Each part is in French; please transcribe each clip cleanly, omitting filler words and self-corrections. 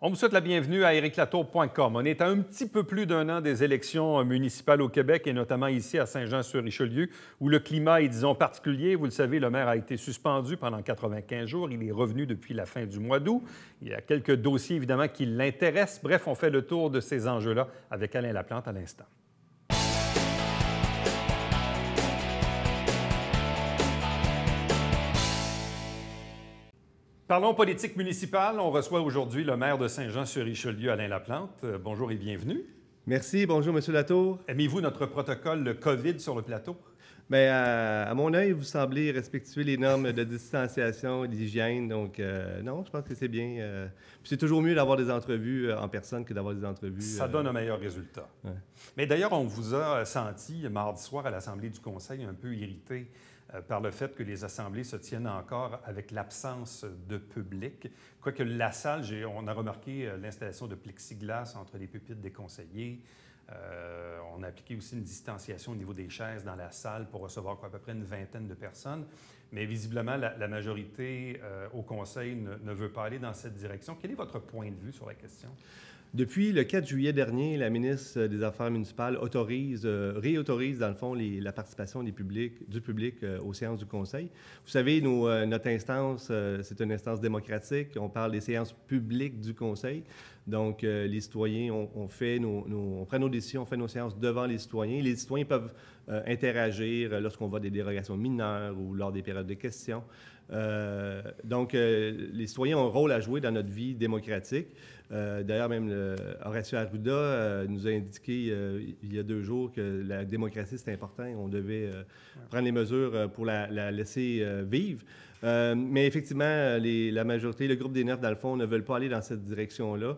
On vous souhaite la bienvenue à ériclatour.com. On est à un petit peu plus d'un an des élections municipales au Québec et notamment ici à Saint-Jean-sur-Richelieu où le climat est, disons, particulier. Vous le savez, le maire a été suspendu pendant 95 jours. Il est revenu depuis la fin du mois d'août. Il y a quelques dossiers, évidemment, qui l'intéressent. Bref, on fait le tour de ces enjeux-là avec Alain Laplante à l'instant. Parlons politique municipale. On reçoit aujourd'hui le maire de Saint-Jean-sur-Richelieu, Alain Laplante. Bonjour et bienvenue. Merci. Bonjour, M. Latour. Aimez-vous notre protocole le COVID sur le plateau? Bien, à mon œil, vous semblez respectuer les normes de distanciation et d'hygiène. Donc, non, je pense que c'est bien. Puis c'est toujours mieux d'avoir des entrevues en personne que d'avoir des entrevues... Ça donne un meilleur résultat. Ouais. Mais d'ailleurs, on vous a senti mardi soir à l'Assemblée du Conseil un peu irrité par le fait que les assemblées se tiennent encore avec l'absence de public. Quoique la salle, on a remarqué l'installation de plexiglas entre les pupitres des conseillers. On a appliqué aussi une distanciation au niveau des chaises dans la salle pour recevoir à peu près une vingtaine de personnes. Mais visiblement, la majorité au Conseil ne veut pas aller dans cette direction. Quel est votre point de vue sur la question? Depuis le 4 juillet dernier, la ministre des Affaires municipales réautorise, dans le fond, la participation du public aux séances du Conseil. Vous savez, notre instance, c'est une instance démocratique. On parle des séances publiques du Conseil. Donc, les citoyens, on prend nos décisions, on fait nos séances devant les citoyens. Les citoyens peuvent interagir lorsqu'on voit des dérogations mineures ou lors des périodes de questions. Donc, les citoyens ont un rôle à jouer dans notre vie démocratique. D'ailleurs, même Horacio Arruda nous a indiqué il y a 2 jours que la démocratie, c'est important. On devait prendre les mesures pour la laisser vivre. Mais effectivement, la majorité, le groupe des 9, dans le fond, ne veulent pas aller dans cette direction-là.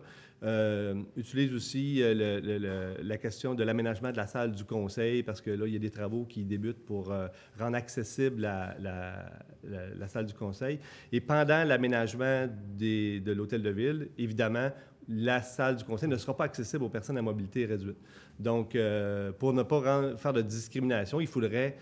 Utilise aussi la question de l'aménagement de la salle du Conseil, parce que là, il y a des travaux qui débutent pour rendre accessible la salle du Conseil. Et pendant l'aménagement de l'Hôtel de Ville, évidemment, la salle du Conseil ne sera pas accessible aux personnes à mobilité réduite. Donc, pour ne pas faire de discrimination, il faudrait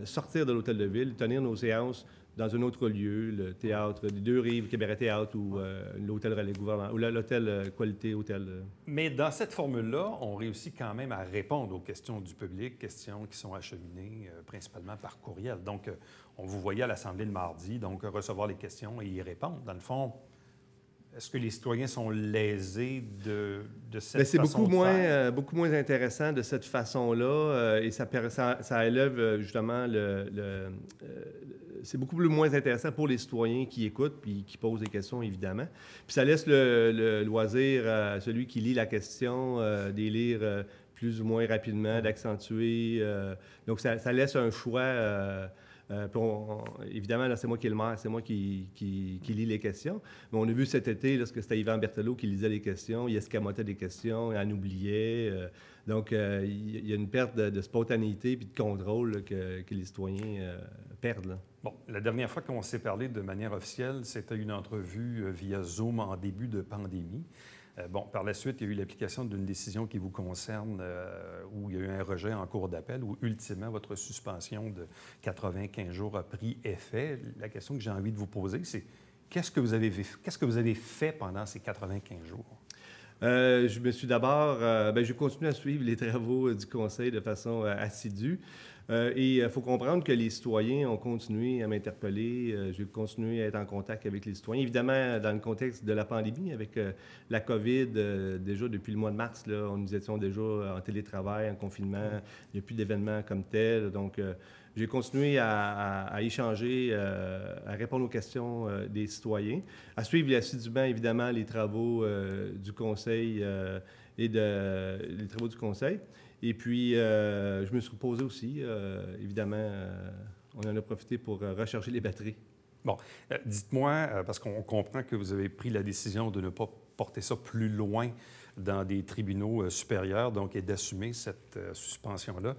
sortir de l'Hôtel de Ville, tenir nos séances dans un autre lieu, le théâtre des Deux-Rives, Cabaret Théâtre ou l'hôtel Relais Gouvernement, ou l'hôtel Qualité Hôtel. Mais dans cette formule-là, on réussit quand même à répondre aux questions du public, questions qui sont acheminées principalement par courriel. Donc, on vous voyait à l'Assemblée le mardi, donc recevoir les questions et y répondre. Dans le fond, est-ce que les citoyens sont lésés de cette façon de faire? C'est beaucoup moins intéressant de cette façon-là et ça élève justement c'est beaucoup moins intéressant pour les citoyens qui écoutent puis qui posent des questions, évidemment. Puis ça laisse le loisir à celui qui lit la question d'y lire plus ou moins rapidement, d'accentuer. Donc, ça laisse un choix... évidemment, là, c'est moi qui est le maire, c'est moi qui lit les questions. Mais on a vu cet été, lorsque c'était Yvan Berthelot qui lisait les questions, il escamotait des questions, il en oubliait. Donc, il y a une perte de spontanéité et de contrôle là, que les citoyens perdent. Là. Bon, la dernière fois qu'on s'est parlé de manière officielle, c'était une entrevue via Zoom en début de pandémie. Bon, par la suite, il y a eu l'application d'une décision qui vous concerne où il y a eu un rejet en cours d'appel où, ultimement, votre suspension de 95 jours a pris effet. La question que j'ai envie de vous poser, c'est qu'est-ce que vous avez fait pendant ces 95 jours? Je me suis d'abord... j'ai continué à suivre les travaux du Conseil de façon assidue. Et il faut comprendre que les citoyens ont continué à m'interpeller. J'ai continué à être en contact avec les citoyens. Évidemment, dans le contexte de la pandémie, avec la COVID, déjà depuis le mois de mars, là, nous étions déjà en télétravail, en confinement. Il n'y a plus d'événements comme tel. Donc, j'ai continué à échanger, à répondre aux questions des citoyens, à suivre assidûment, évidemment, les travaux du Conseil les travaux du Conseil. Et puis, je me suis reposé aussi. Évidemment, on en a profité pour recharger les batteries. Bon, dites-moi, parce qu'on comprend que vous avez pris la décision de ne pas porter ça plus loin dans des tribunaux supérieurs, donc, et d'assumer cette suspension-là.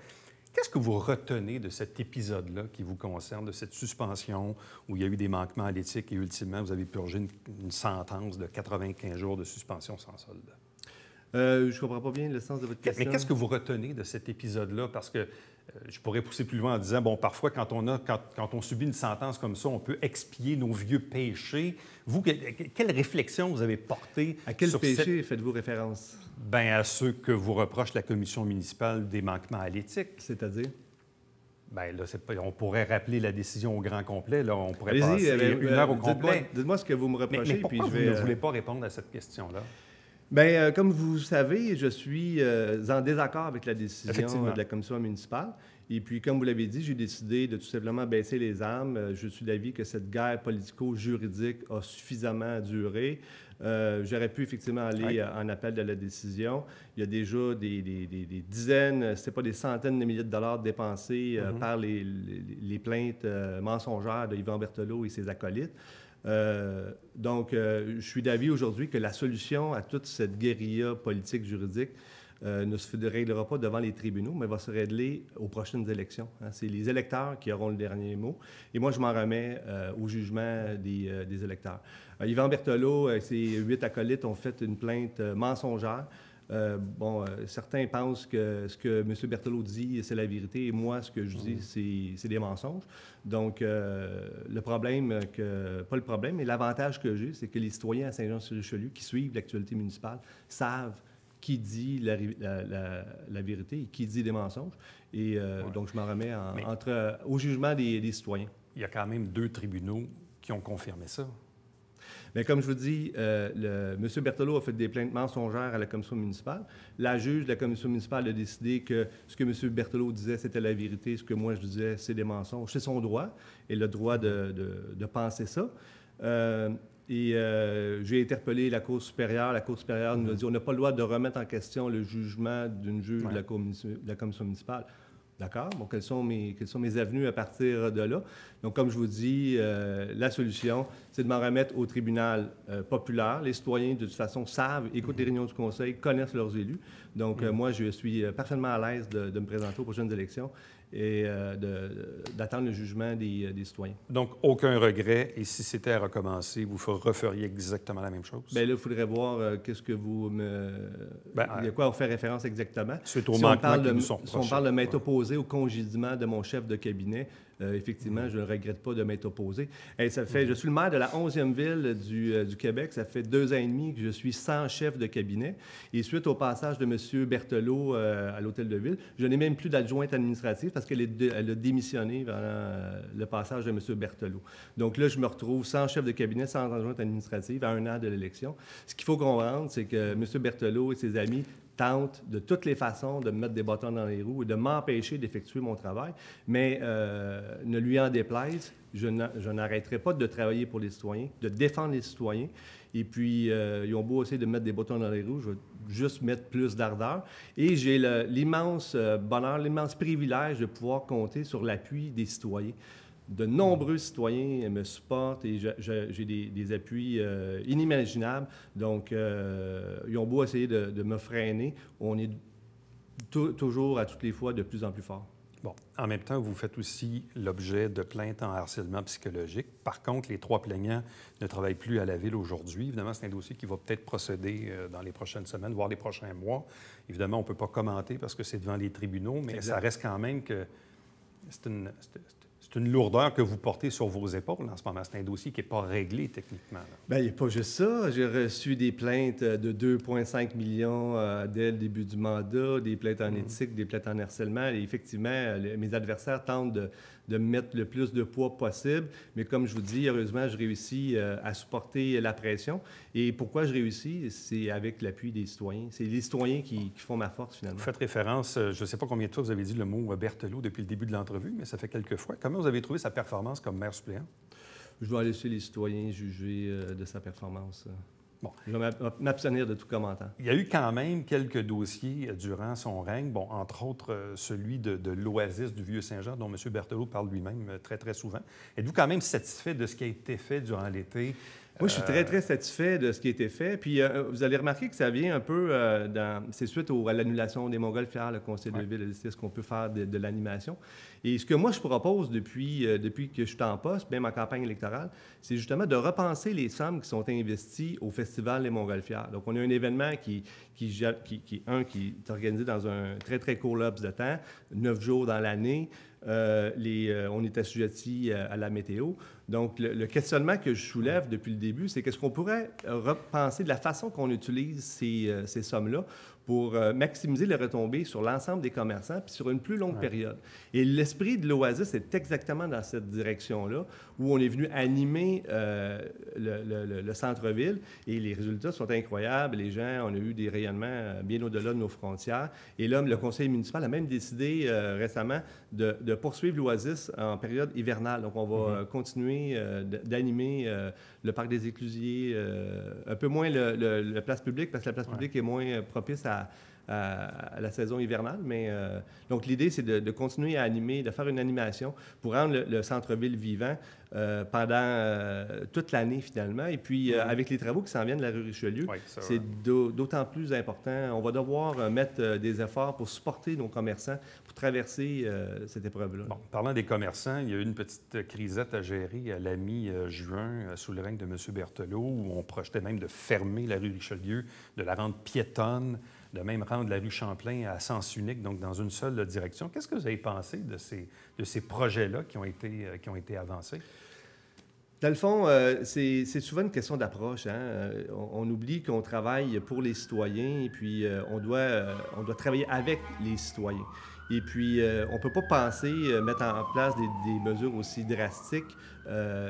Qu'est-ce que vous retenez de cet épisode-là qui vous concerne, de cette suspension où il y a eu des manquements à l'éthique et ultimement, vous avez purgé une sentence de 95 jours de suspension sans solde? Je ne comprends pas bien le sens de votre question. Mais qu'est-ce que vous retenez de cet épisode-là? Parce que je pourrais pousser plus loin en disant, bon, parfois, quand on subit une sentence comme ça, on peut expier nos vieux péchés. Vous, quelle réflexion vous avez portée à quel péché faites-vous référence? Bien, à ceux que vous reproche la commission municipale des manquements à l'éthique. C'est-à-dire? Bien, là, on pourrait rappeler la décision au grand complet. Là, on pourrait passer une heure au complet. Dites-moi ce que vous me reprochez. Mais pourquoi vous ne voulez pas répondre à cette question-là? Bien, comme vous savez, je suis en désaccord avec la décision de la commission municipale. Et puis, comme vous l'avez dit, j'ai décidé de tout simplement baisser les armes. Je suis d'avis que cette guerre politico-juridique a suffisamment duré. J'aurais pu effectivement aller en appel de la décision. Il y a déjà des dizaines, si ce n'est pas des centaines de milliers de dollars dépensés par les plaintes mensongères de Yvan Berthelot et ses acolytes. Donc, je suis d'avis aujourd'hui que la solution à toute cette guérilla politique juridique ne se réglera pas devant les tribunaux, mais va se régler aux prochaines élections. C'est les électeurs qui auront le dernier mot. Et moi, je m'en remets au jugement des électeurs. Yvan Berthelot et ses 8 acolytes ont fait une plainte mensongère. Certains pensent que ce que M. Berthelot dit, c'est la vérité, et moi, ce que je dis, c'est des mensonges. Donc, mais l'avantage que j'ai, c'est que les citoyens à Saint-Jean-sur-Richelieu qui suivent l'actualité municipale savent qui dit la vérité et qui dit des mensonges. Et donc, je m'en remets au jugement des citoyens. Il y a quand même 2 tribunaux qui ont confirmé ça. Mais comme je vous dis, M. Berthelot a fait des plaintes mensongères à la commission municipale. La juge de la commission municipale a décidé que ce que M. Berthelot disait, c'était la vérité. Ce que moi, je disais, c'est des mensonges. C'est son droit. Et le droit de penser ça. J'ai interpellé la Cour supérieure. La Cour supérieure nous a dit qu'on n'a pas le droit de remettre en question le jugement d'une juge de la commission municipale. D'accord? Bon, quelles sont mes avenues à partir de là? Donc, comme je vous dis, la solution, c'est de m'en remettre au tribunal populaire. Les citoyens, de toute façon, savent, écoutent les réunions du conseil, connaissent leurs élus. Donc, moi, je suis parfaitement à l'aise de me présenter aux prochaines élections et d'attendre le jugement des citoyens. Donc, aucun regret. Et si c'était à recommencer, vous referiez exactement la même chose? Bien là, il faudrait voir qu'est-ce que vous me... il y a quoi on fait référence exactement. C'est au manquement qui nous sont reprochés. Si on parle de m'être opposé au congédiement de mon chef de cabinet, effectivement, je ne regrette pas de m'être opposé. Je suis le maire de la 11e ville du Québec. Ça fait 2 ans et demi que je suis sans chef de cabinet. Et suite au passage de M. Berthelot à l'Hôtel de Ville, je n'ai même plus d'adjointe administrative parce qu'elle a démissionné pendant le passage de M. Berthelot. Donc là, je me retrouve sans chef de cabinet, sans adjointe administrative à 1 an de l'élection. Ce qu'il faut comprendre, c'est que M. Berthelot et ses amis tentent de toutes les façons de me mettre des bâtons dans les roues et de m'empêcher d'effectuer mon travail. Mais ne lui en déplaise, je n'arrêterai pas de travailler pour les citoyens, de défendre les citoyens. Et puis, ils ont beau essayer de me mettre des bâtons dans les roues, je vais juste mettre plus d'ardeur. Et j'ai l'immense bonheur, l'immense privilège de pouvoir compter sur l'appui des citoyens. De nombreux citoyens me supportent et j'ai des appuis inimaginables. Donc, ils ont beau essayer de me freiner, on est toujours, à toutes les fois, de plus en plus fort. Bon. En même temps, vous faites aussi l'objet de plaintes en harcèlement psychologique. Par contre, les 3 plaignants ne travaillent plus à la Ville aujourd'hui. Évidemment, c'est un dossier qui va peut-être procéder dans les prochaines semaines, voire les prochains mois. Évidemment, on ne peut pas commenter parce que c'est devant les tribunaux, mais ça reste quand même que c'est une lourdeur que vous portez sur vos épaules en ce moment. C'est un dossier qui n'est pas réglé techniquement. Bien, il n'y a pas juste ça. J'ai reçu des plaintes de 2,5 millions dès le début du mandat, des plaintes en éthique, des plaintes en harcèlement. Et effectivement, mes adversaires tentent de me mettre le plus de poids possible. Mais comme je vous dis, heureusement, je réussis à supporter la pression. Et pourquoi je réussis? C'est avec l'appui des citoyens. C'est les citoyens qui font ma force, finalement. Vous faites référence, je ne sais pas combien de fois vous avez dit le mot Berthelot depuis le début de l'entrevue, mais ça fait quelques fois. Comment vous avez trouvé sa performance comme maire suppléant? Je dois laisser les citoyens juger de sa performance. Bon. Je vais m'abstenir de tout commentaire. Il y a eu quand même quelques dossiers durant son règne, bon, entre autres celui de l'Oasis du Vieux-Saint-Jean, dont M. Berthelot parle lui-même très, très souvent. Êtes-vous quand même satisfait de ce qui a été fait durant l'été Moi, je suis très, très satisfait de ce qui a été fait. Puis, vous allez remarquer que ça vient un peu c'est suite à l'annulation des Montgolfières, le Conseil de ville a décidé ce qu'on peut faire de l'animation. Et ce que moi, je propose depuis que je suis en poste, même en campagne électorale, c'est justement de repenser les sommes qui sont investies au Festival des Montgolfières. Donc, on a un événement qui est organisé dans un très, très court laps de temps, 9 jours dans l'année. On est assujetti à la météo. Donc, le questionnement que je soulève depuis le début, c'est qu'est-ce qu'on pourrait repenser de la façon qu'on utilise ces sommes-là pour maximiser les retombées sur l'ensemble des commerçants puis sur une plus longue période. Et l'esprit de l'Oasis est exactement dans cette direction-là, où on est venu animer le centre-ville et les résultats sont incroyables. Les gens, on a eu des rayonnements bien au-delà de nos frontières. Et là, le conseil municipal a même décidé récemment de poursuivre l'Oasis en période hivernale. Donc, on va continuer d'animer le parc des Éclusiers, un peu moins la place publique, parce que la place publique est moins propice à la saison hivernale. Mais donc, l'idée, c'est de continuer à animer, de faire une animation pour rendre le centre-ville vivant pendant toute l'année, finalement. Et puis, avec les travaux qui s'en viennent de la rue Richelieu, c'est d'autant plus important. On va devoir mettre des efforts pour supporter nos commerçants pour traverser cette épreuve-là. Bon, parlant des commerçants, il y a eu une petite crisette à gérer à la mi-juin sous le règne de M. Berthelot, où on projetait même de fermer la rue Richelieu, de la rendre piétonne, de même rendre la rue Champlain à sens unique, donc dans une seule direction. Qu'est-ce que vous avez pensé de ces projets-là qui ont été avancés? Dans le fond, c'est souvent une question d'approche. Hein? On oublie qu'on travaille pour les citoyens et puis on doit travailler avec les citoyens. Et puis, on ne peut pas penser mettre en place des mesures aussi drastiques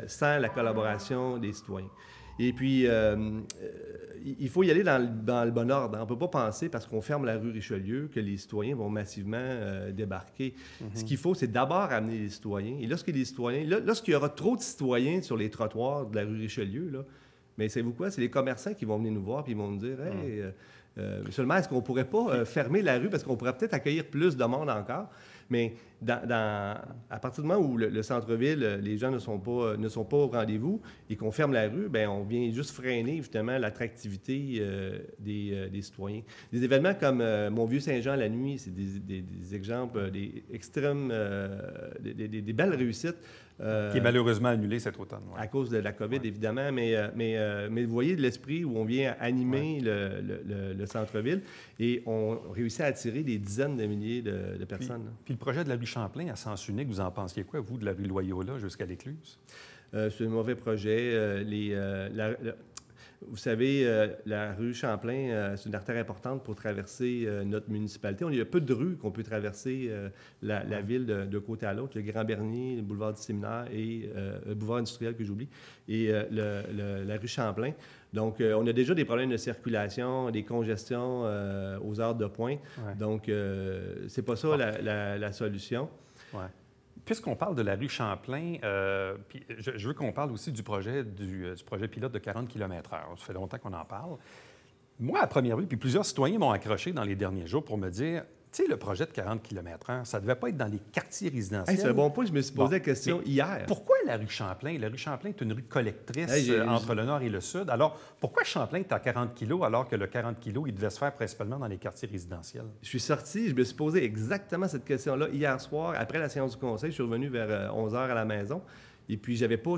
sans la collaboration des citoyens. Et puis, il faut y aller dans le bon ordre. On ne peut pas penser, parce qu'on ferme la rue Richelieu, que les citoyens vont massivement débarquer. Ce qu'il faut, c'est d'abord amener les citoyens. Et lorsqu'il y aura trop de citoyens sur les trottoirs de la rue Richelieu, là, mais savez-vous quoi? C'est les commerçants qui vont venir nous voir et ils vont nous dire « Hey, monsieur le maire, est-ce qu'on ne pourrait pas fermer la rue parce qu'on pourrait peut-être accueillir plus de monde encore? » Mais à partir du moment où le centre-ville, les gens ne sont pas au rendez-vous et qu'on ferme la rue, bien, on vient juste freiner justement l'attractivité des citoyens. Des événements comme Mont-Vieux-Saint-Jean la nuit, c'est des exemples, des extrêmes, des belles réussites. Qui est malheureusement annulé cet automne. À cause de la COVID, évidemment, mais vous voyez de l'esprit où on vient animer le centre-ville et on réussit à attirer des dizaines de milliers de personnes. Puis le projet de la rue Champlain à sens unique, vous en pensiez quoi, vous, de la rue Loyola jusqu'à l'Écluse? C'est un mauvais projet. Vous savez, la rue Champlain, c'est une artère importante pour traverser notre municipalité. Il y a peu de rues qu'on peut traverser la ville de côté à l'autre. Le Grand Bernier, le boulevard du Séminaire et le boulevard industriel que j'oublie, et la rue Champlain. Donc, on a déjà des problèmes de circulation, des congestions aux heures de pointe. Donc, c'est pas ça la solution. Puisqu'on parle de la rue Champlain, puis je veux qu'on parle aussi du projet pilote de 40 km/h. Ça fait longtemps qu'on en parle. Moi, à première vue, puis plusieurs citoyens m'ont accroché dans les derniers jours pour me dire, tu sais, le projet de 40 km/h, ça ne devait pas être dans les quartiers résidentiels. C'est un bon point, je me suis posé la question hier. Pourquoi la rue Champlain? La rue Champlain est une rue collectrice entre le nord et le sud. Alors, pourquoi Champlain est à 40 kg alors que le 40 kg, il devait se faire principalement dans les quartiers résidentiels? Je suis sorti, je me suis posé exactement cette question-là hier soir. Après la séance du conseil, je suis revenu vers 11h à la maison. Et puis, j'avais pas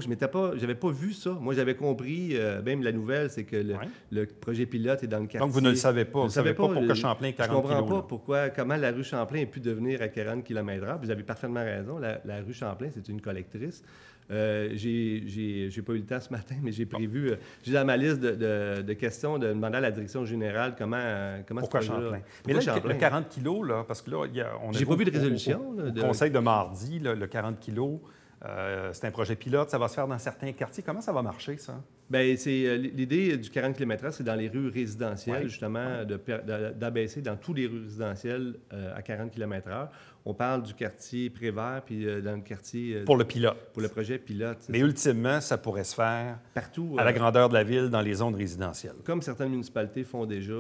vu ça. Moi, j'avais compris, même la nouvelle, c'est que le projet pilote est dans le quartier. Donc, vous ne le savez pas. Vous ne savez pas pourquoi Champlain est 40 kg. Je ne comprends pas comment la rue Champlain a pu devenir à 40 km/h. Vous avez parfaitement raison. La rue Champlain, c'est une collectrice. J'ai pas eu le temps ce matin, mais j'ai prévu... j'ai dans ma liste de questions de demander à la direction générale pourquoi Champlain? Mais là, le 40 kg, là, parce que là, on a... J'ai pas vu de résolution. Au conseil de mardi, le 40 kg... c'est un projet pilote, ça va se faire dans certains quartiers. Comment ça va marcher, ça? Bien, c'est l'idée du 40 km/h, c'est dans les rues résidentielles, justement, d'abaisser dans tous les rues résidentielles à 40 km/h. On parle du quartier Prévert, puis dans le quartier... pour le pilote. Pour le projet pilote. Mais ultimement, ça pourrait se faire partout à la grandeur de la ville, dans les zones résidentielles. Comme certaines municipalités font déjà,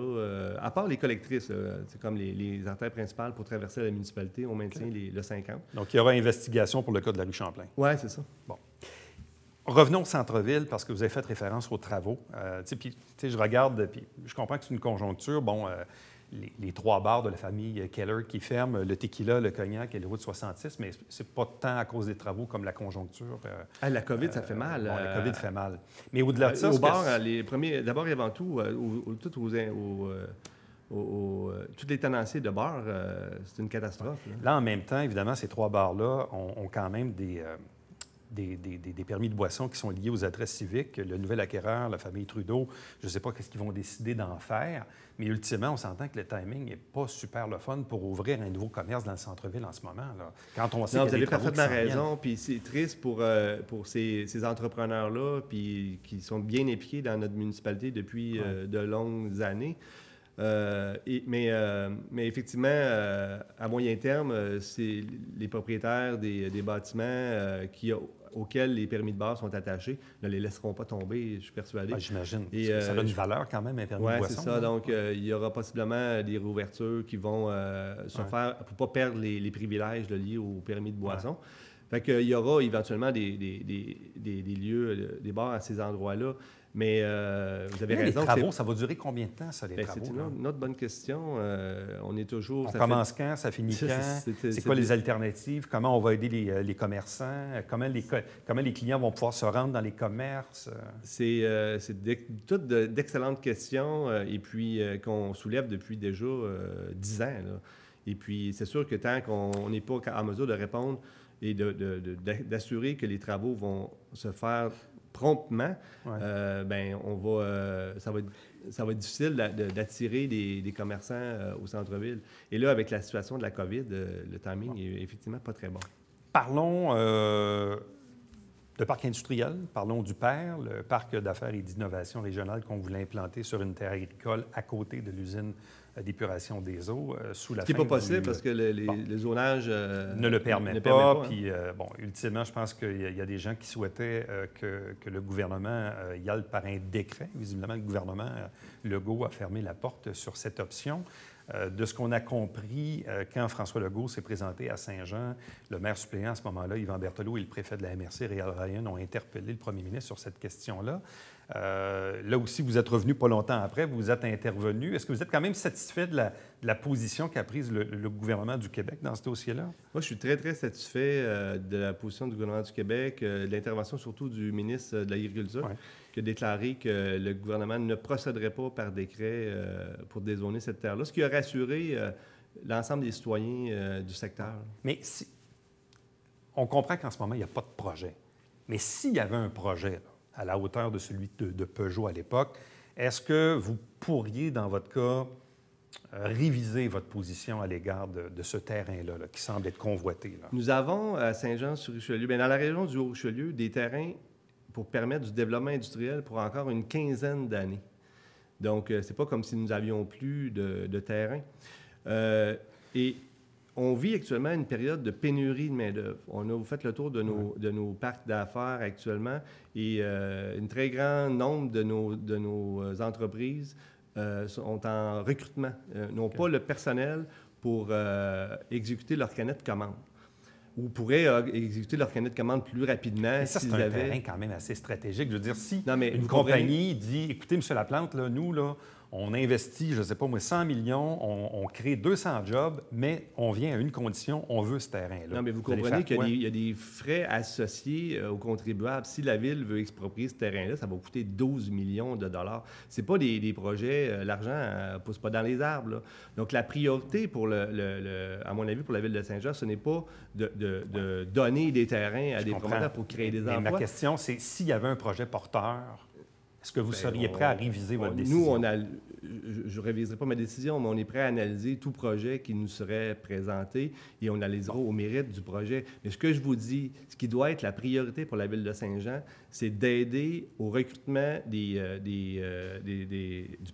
à part les collectrices, c'est comme les artères principales pour traverser la municipalité, on maintient le 50. Donc, il y aura investigation pour le cas de la rue Champlain. Oui, c'est ça. Bon. Revenons au centre-ville, parce que vous avez fait référence aux travaux. Puis, je regarde, puis je comprends que c'est une conjoncture. Bon, les 3 bars de la famille Keller qui ferment, le tequila, le cognac et le route 66, mais c'est pas tant à cause des travaux comme la conjoncture. La COVID, ça fait mal. Bon, la COVID fait mal. Mais au-delà de ça... Au bar, les premiers, d'abord et avant tout, tous les tenanciers de bars, c'est une catastrophe. Là, en même temps, évidemment, ces 3 bars-là ont quand même des permis de boisson qui sont liés aux adresses civiques. Le nouvel acquéreur, la famille Trudeau, je ne sais pas qu'est-ce qu'ils vont décider d'en faire, mais ultimement, on s'entend que le timing n'est pas super le fun pour ouvrir un nouveau commerce dans le centre-ville en ce moment. Là. Quand on sait non, qu'il y a vous avez des travaux parfaitement raison, puis c'est triste pour ces entrepreneurs-là, puis qui sont bien impliqués dans notre municipalité depuis de longues années. Mais effectivement, à moyen terme, c'est les propriétaires des bâtiments auxquels les permis de bar sont attachés ne les laisseront pas tomber, je suis persuadé. J'imagine. Ça a une valeur quand même, un permis de boisson. Oui, c'est ça. Donc, il y aura possiblement des réouvertures qui vont se faire pour ne pas perdre les privilèges liés au permis de boisson. Fait qu'il y aura éventuellement des lieux, des bars à ces endroits-là. Mais vous avez raison. Les travaux, ça va durer combien de temps, ça, les travaux? C'est une autre bonne question. On est toujours... On commence quand? Ça finit quand? C'est quoi les alternatives? Comment on va aider les commerçants? Comment les clients vont pouvoir se rendre dans les commerces? C'est toutes d'excellentes questions et puis qu'on soulève depuis déjà 10 ans. Là. Et puis, c'est sûr que tant qu'on n'est pas en mesure de répondre et d'assurer que les travaux vont se faire promptement, ça va être difficile d'attirer des commerçants au centre-ville. Et là, avec la situation de la COVID, le timing est effectivement pas très bon. Parlons de parc industriel, parlons du PER, le parc d'affaires et d'innovation régionale qu'on voulait implanter sur une terre agricole à côté de l'usine d'épuration des eaux sous la fin. Ce qui n'est pas possible parce que le zonage ne le permet pas. Puis, ultimement, je pense qu'il y a des gens qui souhaitaient que le gouvernement y aille par un décret. Visiblement, le gouvernement Legault a fermé la porte sur cette option. De ce qu'on a compris, quand François Legault s'est présenté à Saint-Jean, le maire suppléant à ce moment-là, Yvan Berthelot, et le préfet de la MRC, Réal Ryan, ont interpellé le premier ministre sur cette question-là. Là aussi, vous êtes revenu pas longtemps après, vous êtes intervenu. Est-ce que vous êtes quand même satisfait de la position qu'a prise le gouvernement du Québec dans ce dossier-là? Moi, je suis très, très satisfait de la position du gouvernement du Québec, de l'intervention surtout du ministre de l'Agriculture, qui a déclaré que le gouvernement ne procéderait pas par décret pour dézoner cette terre-là, ce qui a rassuré l'ensemble des citoyens du secteur. Mais on comprend qu'en ce moment, il n'y a pas de projet. Mais s'il y avait un projet, là, à la hauteur de celui de Peugeot à l'époque, est-ce que vous pourriez, dans votre cas, réviser votre position à l'égard de ce terrain-là, qui semble être convoité? Là? Nous avons à Saint-Jean-sur-Richelieu, bien, dans la région du Haut-Richelieu, des terrains pour permettre du développement industriel pour encore une quinzaine d'années. Donc, c'est pas comme si nous avions plus de terrain. Et on vit actuellement une période de pénurie de main-d'œuvre. On a fait le tour de nos parcs d'affaires actuellement et un très grand nombre de nos entreprises sont en recrutement, n'ont pas le personnel pour exécuter leur canet de commande ou pourraient exécuter leur canet de commande plus rapidement. Ça, c'est un terrain quand même assez stratégique. Je veux dire, si une compagnie dit, écoutez, M. Laplante, là, nous, là, on investit, je ne sais pas moi, 100 millions, on crée 200 jobs, mais on vient à une condition, on veut ce terrain-là. Non, mais vous comprenez qu'il y a des frais associés aux contribuables. Si la Ville veut exproprier ce terrain-là, ça va coûter 12 millions de dollars. Ce n'est pas des projets, l'argent ne pousse pas dans les arbres. Là. Donc, la priorité, à mon avis, pour la Ville de Saint-Jean, ce n'est pas de donner des terrains à des promoteurs pour créer des emplois. Ma question, c'est s'il y avait un projet porteur, est-ce que vous seriez prêt à réviser votre décision? Nous, je ne réviserai pas ma décision, mais on est prêt à analyser tout projet qui nous serait présenté et on analysera au mérite du projet. Mais ce que je vous dis, ce qui doit être la priorité pour la Ville de Saint-Jean, c'est d'aider au recrutement du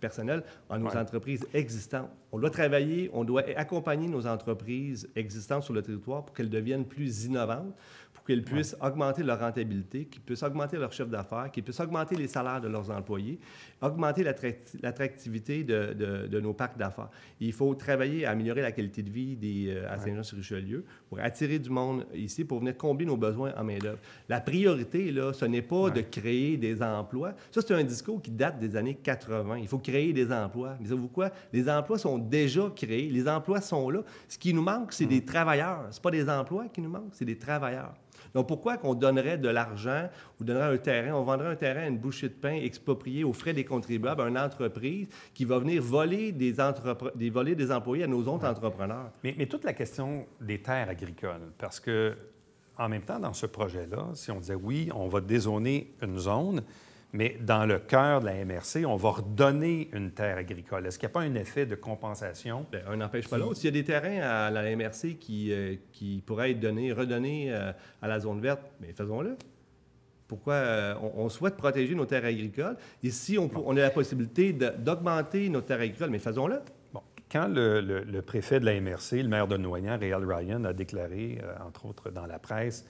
personnel en nos entreprises existantes. On doit travailler, on doit accompagner nos entreprises existantes sur le territoire pour qu'elles deviennent plus innovantes, pour qu'ils puissent augmenter leur rentabilité, qu'ils puissent augmenter leur chiffre d'affaires, qu'ils puissent augmenter les salaires de leurs employés, augmenter l'attractivité de nos parcs d'affaires. Il faut travailler à améliorer la qualité de vie à Saint-Jean-sur-Richelieu pour attirer du monde ici, pour venir combler nos besoins en main-d'œuvre. La priorité, là, ce n'est pas de créer des emplois. Ça, c'est un discours qui date des années 80. Il faut créer des emplois. Mais savez-vous quoi? Les emplois sont déjà créés. Les emplois sont là. Ce qui nous manque, c'est des travailleurs. Ce n'est pas des emplois qui nous manquent, c'est des travailleurs. Donc, pourquoi qu'on donnerait de l'argent ou donnerait un terrain, on vendrait un terrain à une bouchée de pain expropriée aux frais des contribuables à une entreprise qui va venir voler des employés à nos autres entrepreneurs? Mais toute la question des terres agricoles, parce que en même temps, dans ce projet-là, si on disait oui, on va dézoner une zone, mais dans le cœur de la MRC, on va redonner une terre agricole. Est-ce qu'il n'y a pas un effet de compensation? Bien, un n'empêche pas l'autre. S'il y a des terrains à la MRC qui pourraient être redonnés à la zone verte, bien, faisons-le. Pourquoi on souhaite protéger nos terres agricoles? Et si on a la possibilité d'augmenter nos terres agricoles, mais faisons-le. Bon. Quand le préfet de la MRC, le maire de Noyant, Réal Ryan, a déclaré, entre autres dans la presse,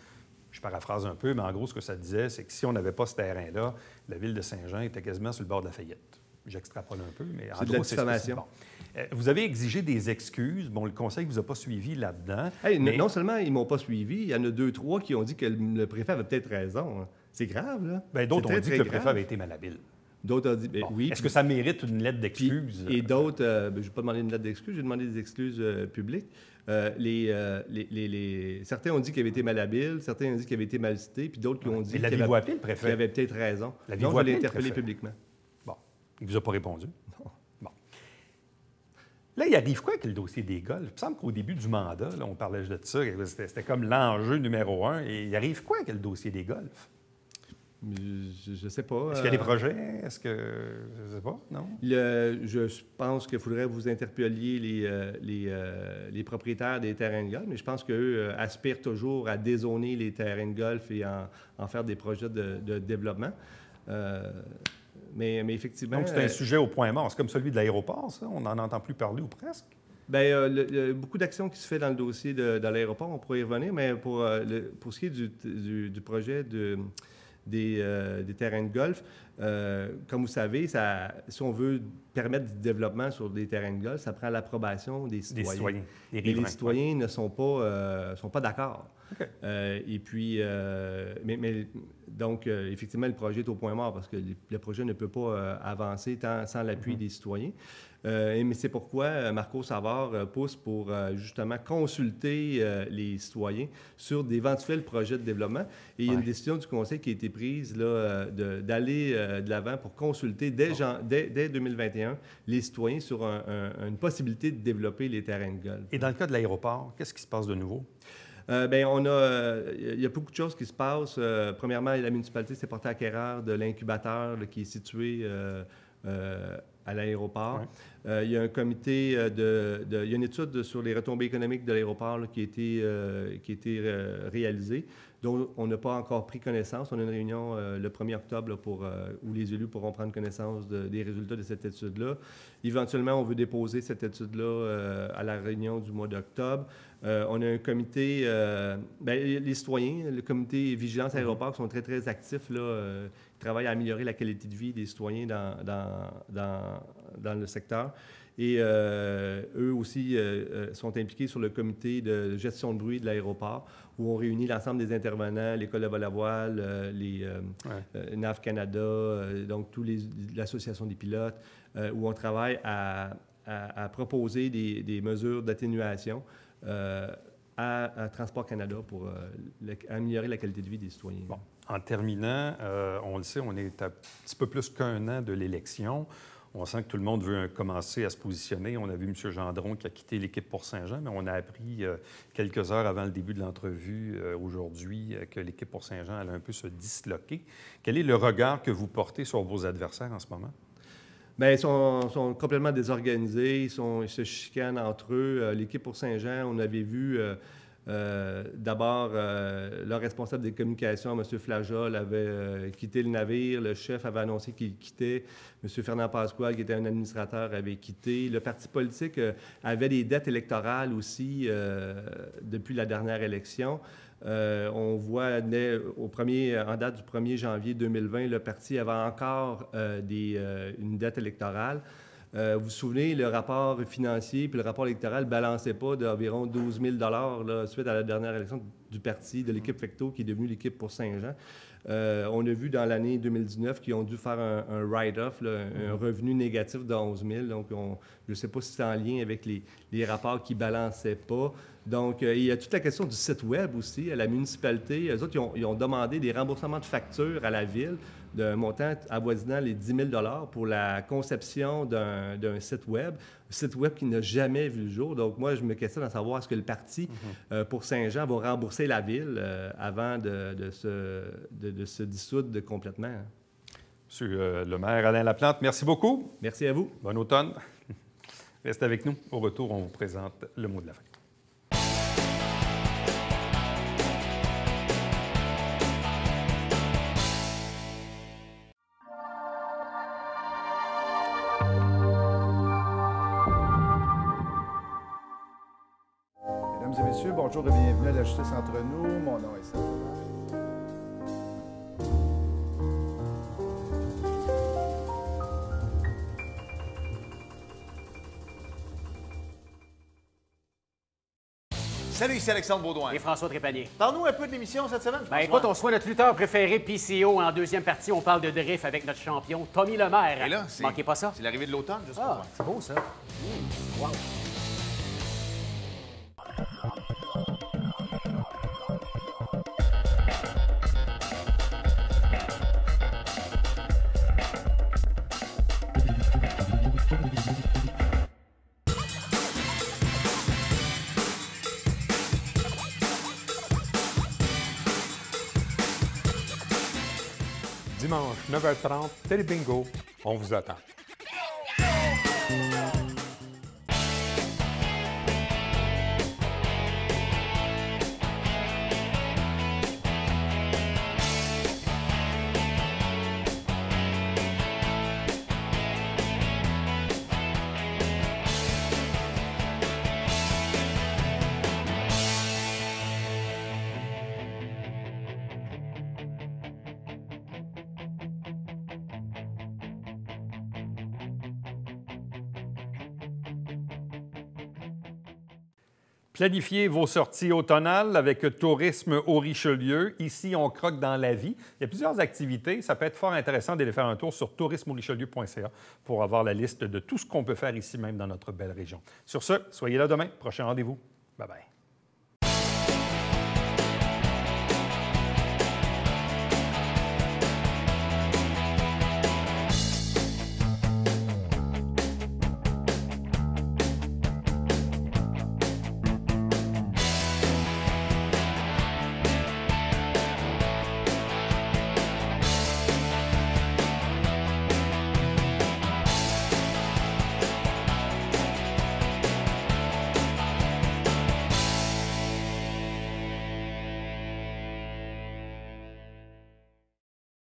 je paraphrase un peu, mais en gros, ce que ça disait, c'est que si on n'avait pas ce terrain-là, la ville de Saint-Jean était quasiment sur le bord de la faillite. J'extrapole un peu, mais en gros, c'est de la diffamation. Bon. Vous avez exigé des excuses. Bon, le conseil ne vous a pas suivi là-dedans. Hey, mais... Non seulement ils ne m'ont pas suivi, il y en a 2, 3 qui ont dit que le préfet avait peut-être raison. Hein. C'est grave, là. Bien, d'autres ont dit que le préfet avait été malhabile. D'autres ont dit, bien, bon. Oui. Est-ce que ça mérite une lettre d'excuses? Et d'autres, je n'ai pas demandé une lettre d'excuses, j'ai demandé des excuses publiques. Certains ont dit qu'il avait été malhabile, certains ont dit qu'il avait été mal cité, puis d'autres qui ont dit qu'il avait peut-être raison. Donc, je l'ai interpellé publiquement. Bon. Il ne vous a pas répondu? Non. Bon. Là, il arrive quoi avec le dossier des golfs? Il me semble qu'au début du mandat, là, on parlait de ça, c'était comme l'enjeu numéro 1. Et il arrive quoi avec le dossier des golfs? Je ne sais pas. Est-ce qu'il y a des projets? Est-ce que... Je ne sais pas, non? Je pense qu'il faudrait que vous interpelliez les propriétaires des terrains de golf, mais je pense qu'eux aspirent toujours à dézoner les terrains de golf et en faire des projets de développement. Mais effectivement... Donc, c'est un sujet au point mort. C'est comme celui de l'aéroport, ça? On n'en entend plus parler ou presque? Bien, il y a beaucoup d'actions qui se fait dans le dossier de l'aéroport. On pourrait y revenir, mais pour ce qui est du projet des terrains de golf. Comme vous savez, si on veut permettre du développement sur des terrains de golf, ça prend l'approbation des citoyens. Et les citoyens ne sont pas d'accord. Okay. Et puis, donc, effectivement, le projet est au point mort parce que le projet ne peut pas avancer sans l'appui des citoyens. Mais c'est pourquoi Marco Savard pousse pour justement consulter les citoyens sur d'éventuels projets de développement. Et il y a une décision du Conseil qui a été prise d'aller de l'avant pour consulter dès 2021 les citoyens sur une possibilité de développer les terrains de golf. Et dans le cas de l'aéroport, qu'est-ce qui se passe de nouveau? Bien, il y a beaucoup de choses qui se passent. Premièrement, la municipalité s'est portée acquéreur de l'incubateur qui est situé à l'aéroport. Ouais. Il y a un comité il y a une étude sur les retombées économiques de l'aéroport qui a été réalisée, dont on n'a pas encore pris connaissance. On a une réunion le 1er octobre où les élus pourront prendre connaissance des résultats de cette étude-là. Éventuellement, on veut déposer cette étude-là à la réunion du mois d'octobre. On a un comité, les citoyens, le comité Vigilance Aéroport, qui sont très, très actifs, là, qui travaillent à améliorer la qualité de vie des citoyens dans le secteur. Et eux aussi sont impliqués sur le comité de gestion de bruit de l'aéroport, où on réunit l'ensemble des intervenants, l'École de vol à voile, NAV Canada, donc l'Association des pilotes, où on travaille à proposer des mesures d'atténuation à Transport Canada pour améliorer la qualité de vie des citoyens. Bon. En terminant, on le sait, on est à un petit peu plus qu'un an de l'élection. On sent que tout le monde veut commencer à se positionner. On a vu M. Gendron qui a quitté l'équipe pour Saint-Jean, mais on a appris quelques heures avant le début de l'entrevue aujourd'hui que l'équipe pour Saint-Jean allait un peu se disloquer. Quel est le regard que vous portez sur vos adversaires en ce moment? Bien, ils sont complètement désorganisés. Ils se chicanent entre eux. L'équipe pour Saint-Jean, on avait vu... D'abord, le responsable des communications, M. Flajol, avait quitté le navire. Le chef avait annoncé qu'il quittait. M. Fernand Pasquale, qui était un administrateur, avait quitté. Le parti politique avait des dettes électorales aussi depuis la dernière élection. On voit, en date du 1er janvier 2020, le parti avait encore une dette électorale. Vous vous souvenez, le rapport financier puis le rapport électoral ne balançaient pas d'environ 12 000 là, suite à la dernière élection du parti, de l'équipe Fecteau, qui est devenue l'équipe pour Saint-Jean. On a vu dans l'année 2019 qu'ils ont dû faire un write-off, un revenu négatif de 11 000. Donc, je ne sais pas si c'est en lien avec les rapports qui ne balançaient pas. Donc, il y a toute la question du site Web aussi. À la municipalité, eux autres, ils ont demandé des remboursements de factures à la ville d'un montant avoisinant les 10 000 pour la conception d'un site Web. Un site Web qui n'a jamais vu le jour. Donc, moi, je me questionne à savoir est-ce que le parti pour Saint-Jean va rembourser la ville avant de se dissoudre complètement. Monsieur le maire Alain Laplante, merci beaucoup. Merci à vous. Bon automne. Restez avec nous. Au retour, on vous présente le mot de la fin. Mesdames et messieurs, bonjour et bienvenue à la Justice entre nous. Mon nom est Serge. Salut, ici Alexandre Baudouin. Et François Trépanier. Parle-nous un peu de l'émission cette semaine, François. Écoute, on soit notre lutteur préféré, PCO. En deuxième partie, on parle de drift avec notre champion, Tommy Lemaire. Et là, manquez pas ça. C'est l'arrivée de l'automne, juste pour Ah, moi. c'est beau, ça. Wow. Dimanche, 9h30, Télé Bingo, on vous attend. Planifiez vos sorties automnales avec Tourisme au Richelieu. Ici, on croque dans la vie. Il y a plusieurs activités. Ça peut être fort intéressant d'aller faire un tour sur tourismeaurichelieu.ca pour avoir la liste de tout ce qu'on peut faire ici même dans notre belle région. Sur ce, soyez là demain. Prochain rendez-vous. Bye-bye.